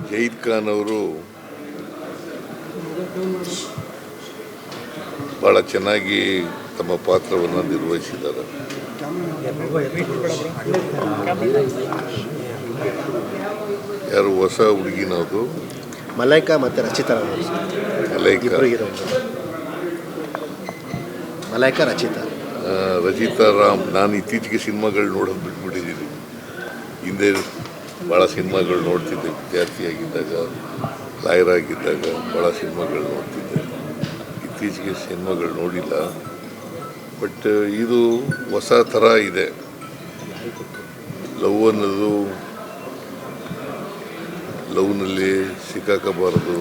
Zayed Khan ಅವರು ಭಾಳ ಚೆನ್ನಾಗಿ ತಮ್ಮ ಪಾತ್ರವನ್ನು ನಿರ್ವಹಿಸಿದ್ದಾರೆ. ಯಾರು ಹೊಸ ಹುಡುಗಿನದು ಮಲೈಕಾ ಮತ್ತು ರಚಿತಾ ಮಲೈಕಾ ರಚಿತಾ ರಾಮ್. ನಾನು ಇತ್ತೀಚೆಗೆ ಸಿನಿಮಾಗಳು ನೋಡೋದು ಬಿಟ್ಬಿಟ್ಟಿದ್ದೀನಿ. ಹಿಂದೆ ಭಾಳ ಸಿನಿಮಾಗಳು ನೋಡ್ತಿದ್ದೆ. ವಿದ್ಯಾರ್ಥಿಯಾಗಿದ್ದಾಗ, ಲಾಯರ್ ಆಗಿದ್ದಾಗ ಭಾಳ ಸಿನಿಮಾಗಳು ನೋಡ್ತಿದ್ದೆ. ಇತ್ತೀಚೆಗೆ ಸಿನಿಮಾಗಳು ನೋಡಿಲ್ಲ. ಬಟ್ ಇದು ಹೊಸ ಥರ ಇದೆ. ಲವ್ ಅನ್ನೋದು ಲವ್ನಲ್ಲಿ ಸಿಕ್ಕಾಕಬಾರದು.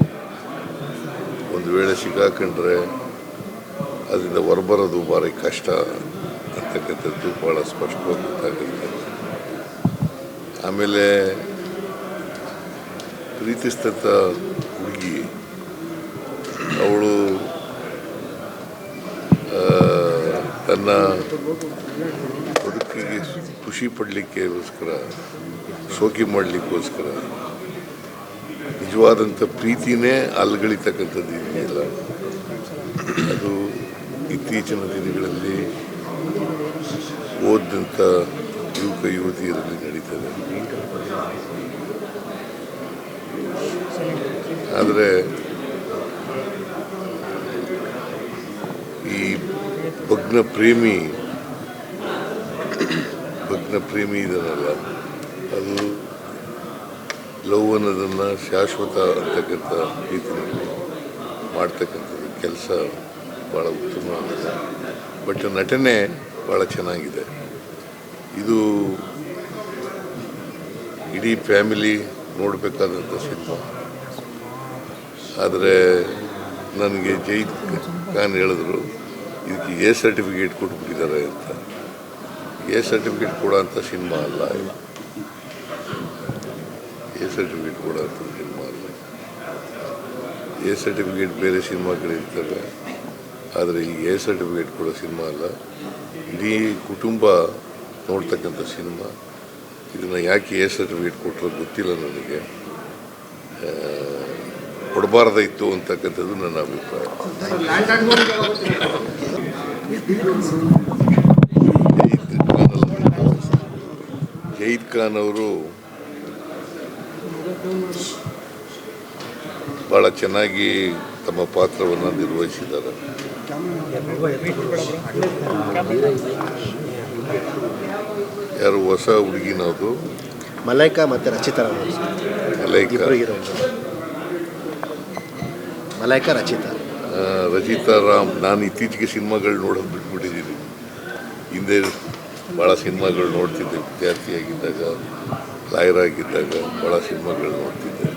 ಒಂದು ವೇಳೆ ಸಿಕ್ಕಾಕೊಂಡ್ರೆ ಅದರಿಂದ ಹೊರಬರೋದು ಭಾರಿ ಕಷ್ಟ ಅಂತಕ್ಕಂಥದ್ದು ಭಾಳ ಸ್ಪಷ್ಟವಾಗಿ ಗೊತ್ತಾಗುತ್ತೆ. ಆಮೇಲೆ ಪ್ರೀತಿಸ್ತಂಥ ಹುಡುಗಿ ಅವಳು ತನ್ನ ಬದುಕಿಗೆ ಖುಷಿ ಪಡಲಿಕ್ಕೋಸ್ಕರ, ಶೋಕಿ ಮಾಡಲಿಕ್ಕೋಸ್ಕರ ನಿಜವಾದಂಥ ಪ್ರೀತಿನೇ ಅಲ್ಗಳಿತಕ್ಕಂಥದ್ದು ಇದೆಯಲ್ಲ, ಅದು ಇತ್ತೀಚಿನ ದಿನಗಳಲ್ಲಿ ಓದಿದಂಥ ಯುವಕ ಯುವತಿಯರಲ್ಲಿ ನಡೀತದೆ. ಆದರೆ ಈ ಭಗ್ನ ಪ್ರೇಮಿ ಇದನ್ನಲ್ಲ, ಅದು ಲವ್ ಅನ್ನೋದನ್ನು ಶಾಶ್ವತ ಅಂತಕ್ಕಂಥ ರೀತಿಯಲ್ಲಿ ಮಾಡ್ತಕ್ಕಂಥದ್ದು ಕೆಲಸ ಭಾಳ ಉತ್ತಮವಾಗಿದೆ. ಬಟ್ ನಟನೆ ಭಾಳ ಚೆನ್ನಾಗಿದೆ. ಇದು ಇಡೀ ಫ್ಯಾಮಿಲಿ ನೋಡಬೇಕಾದಂಥ ಸಿನಿಮಾ. ಆದರೆ ನನಗೆ ಜಯೀದ್ ಖಾನ್ ಹೇಳಿದ್ರು ಇದಕ್ಕೆ ಎ ಸರ್ಟಿಫಿಕೇಟ್ ಕೊಟ್ಬಿಟ್ಟಿದ್ದಾರೆ ಅಂತ. ಎ ಸರ್ಟಿಫಿಕೇಟ್ ಕೊಡೋ ಅಂಥ ಸಿನಿಮಾ ಅಲ್ಲ ಇದು. ಎ ಸರ್ಟಿಫಿಕೇಟ್ ಕೊಡೋ ಅಂಥ ಸಿನಿಮಾ ಅಲ್ಲ. ಎ ಸರ್ಟಿಫಿಕೇಟ್ ಬೇರೆ ಸಿನಿಮಾಗಳಿರ್ತವೆ, ಆದರೆ ಈ ಎ ಸರ್ಟಿಫಿಕೇಟ್ ಕೊಡೋ ಸಿನಿಮಾ ಅಲ್ಲ. ಇಡೀ ಕುಟುಂಬ ನೋಡ್ತಕ್ಕಂಥ ಸಿನಿಮಾ. ಇದನ್ನು ಯಾಕೆ ಎ ಸರ್ಟಿಫಿಕೇಟ್ ಕೊಟ್ಟರು ಗೊತ್ತಿಲ್ಲ ನನಗೆ. ಕೊಡಬಾರ್ದಾಯಿತು ಅಂತಕ್ಕಂಥದ್ದು ನನ್ನ ಅಭಿಪ್ರಾಯ. ಜಯೀದ್ ಖಾನ್ ಅವರು ಭಾಳ ಚೆನ್ನಾಗಿ ತಮ್ಮ ಪಾತ್ರವನ್ನು ನಿರ್ವಹಿಸಿದ್ದಾರೆ. ಯಾರು ಹೊಸ ಹುಡುಗಿನದು ಮಲೈಕಾ ಮತ್ತು ರಚಿತಾ ರಚಿತಾ ರಾಮ್. ನಾನು ಇತ್ತೀಚೆಗೆ ಸಿನಿಮಾಗಳು ನೋಡೋದು ಬಿಟ್ಬಿಟ್ಟಿದ್ದೀನಿ. ಹಿಂದೆ ಭಾಳ ಸಿನಿಮಾಗಳು ನೋಡ್ತಿದ್ದೆ. ವಿದ್ಯಾರ್ಥಿಯಾಗಿದ್ದಾಗ, ಲಾಯರ್ ಆಗಿದ್ದಾಗ ಭಾಳ ಸಿನಿಮಾಗಳು ನೋಡ್ತಿದ್ದೆ.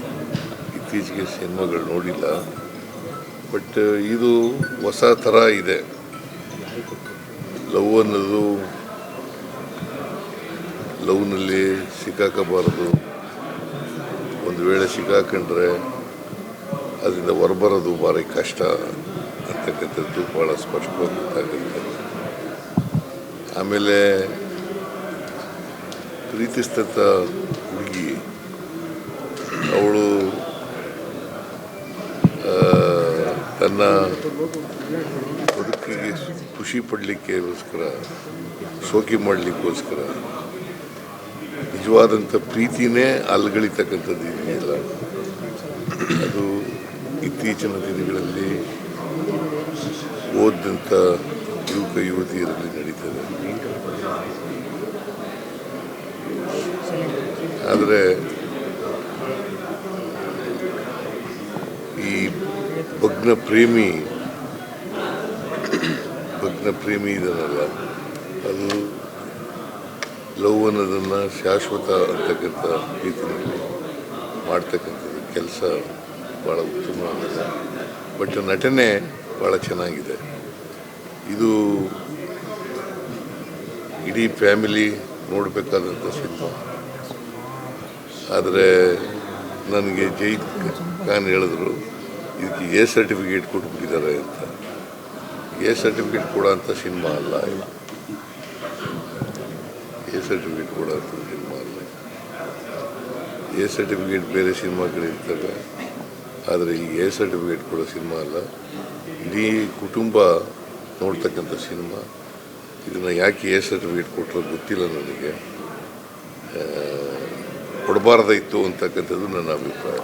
ಇತ್ತೀಚೆಗೆ ಸಿನಿಮಾಗಳು ನೋಡಿಲ್ಲ. ಬಟ್ ಇದು ಹೊಸ ಥರ ಇದೆ. ಲವ್ ಅನ್ನೋದು ಲವ್ನಲ್ಲಿ ಸಿಕ್ಕಾಕಬಾರದು. ಒಂದು ವೇಳೆ ಸಿಕ್ಕಾಕೊಂಡ್ರೆ ಅದರಿಂದ ಹೊರಬರೋದು ಭಾರಿ ಕಷ್ಟ ಅಂತಕ್ಕಂಥದ್ದು ಭಾಳ ಸ್ಪಷ್ಟವಾಗಿ ಗೊತ್ತಾಗುತ್ತೆ. ಆಮೇಲೆ ಪ್ರೀತಿಸ್ತಂಥ ಹುಡುಗಿ ಅವಳು ತನ್ನ ಬದುಕಿಗೆ ಖುಷಿ ಪಡಲಿಕ್ಕೋಸ್ಕರ, ಶೋಕಿ ಮಾಡಲಿಕ್ಕೋಸ್ಕರ ನಿಜವಾದಂಥ ಪ್ರೀತಿನೇ ಅಲ್ಗಳಿತಕ್ಕಂಥದ್ದು ಇದೆಯಲ್ಲ, ಅದು ಇತ್ತೀಚಿನ ದಿನಗಳಲ್ಲಿ ಓದಿದಂಥ ಯುವಕ ಯುವತಿಯರಲ್ಲಿ ನಡೀತದೆ. ಆದರೆ ಈ ಭಗ್ನ ಪ್ರೇಮಿ ಇದನ್ನಲ್ಲ, ಅದು ಲವ್ ಅನ್ನೋದನ್ನು ಶಾಶ್ವತ ಅಂತಕ್ಕಂಥ ರೀತಿಯಲ್ಲಿ ಮಾಡ್ತಕ್ಕಂಥದ್ದು ಕೆಲಸ ಭಾಳ ಉತ್ತಮವಾಗಿದೆ. ಬಟ್ ನಟನೆ ಭಾಳ ಚೆನ್ನಾಗಿದೆ. ಇದು ಇಡೀ ಫ್ಯಾಮಿಲಿ ನೋಡಬೇಕಾದಂಥ ಸಿನಿಮಾ. ಆದರೆ ನನಗೆ ಜಯೀದ್ ಖಾನ್ ಹೇಳಿದ್ರು ಇದಕ್ಕೆ ಎ ಸರ್ಟಿಫಿಕೇಟ್ ಕೊಟ್ಬಿಟ್ಟಿದ್ದಾರೆ ಅಂತ. ಎ ಸರ್ಟಿಫಿಕೇಟ್ ಕೊಡೋ ಅಂಥ ಸಿನಿಮಾ ಅಲ್ಲ ಇದು. ಎ ಎ ಸರ್ಟಿಫಿಕೇಟ್ ಕೊಡೋಂಥ ಸಿನಿಮಾ ಅಲ್ಲ. ಎ ಸರ್ಟಿಫಿಕೇಟ್ ಬೇರೆ ಸಿನಿಮಾಗಳಿರ್ತವೆ, ಆದರೆ ಈ ಎ ಸರ್ಟಿಫಿಕೇಟ್ ಕೊಡೋ ಸಿನಿಮಾ ಅಲ್ಲ. ಇಡೀ ಕುಟುಂಬ ನೋಡ್ತಕ್ಕಂಥ ಸಿನಿಮಾ. ಇದನ್ನು ಯಾಕೆ ಎ ಸರ್ಟಿಫಿಕೇಟ್ ಕೊಟ್ಟರೋ ಗೊತ್ತಿಲ್ಲ ನನಗೆ. ಕೊಡಬಾರ್ದಾಯಿತ್ತು ಅಂತಕ್ಕಂಥದ್ದು ನನ್ನ ಅಭಿಪ್ರಾಯ.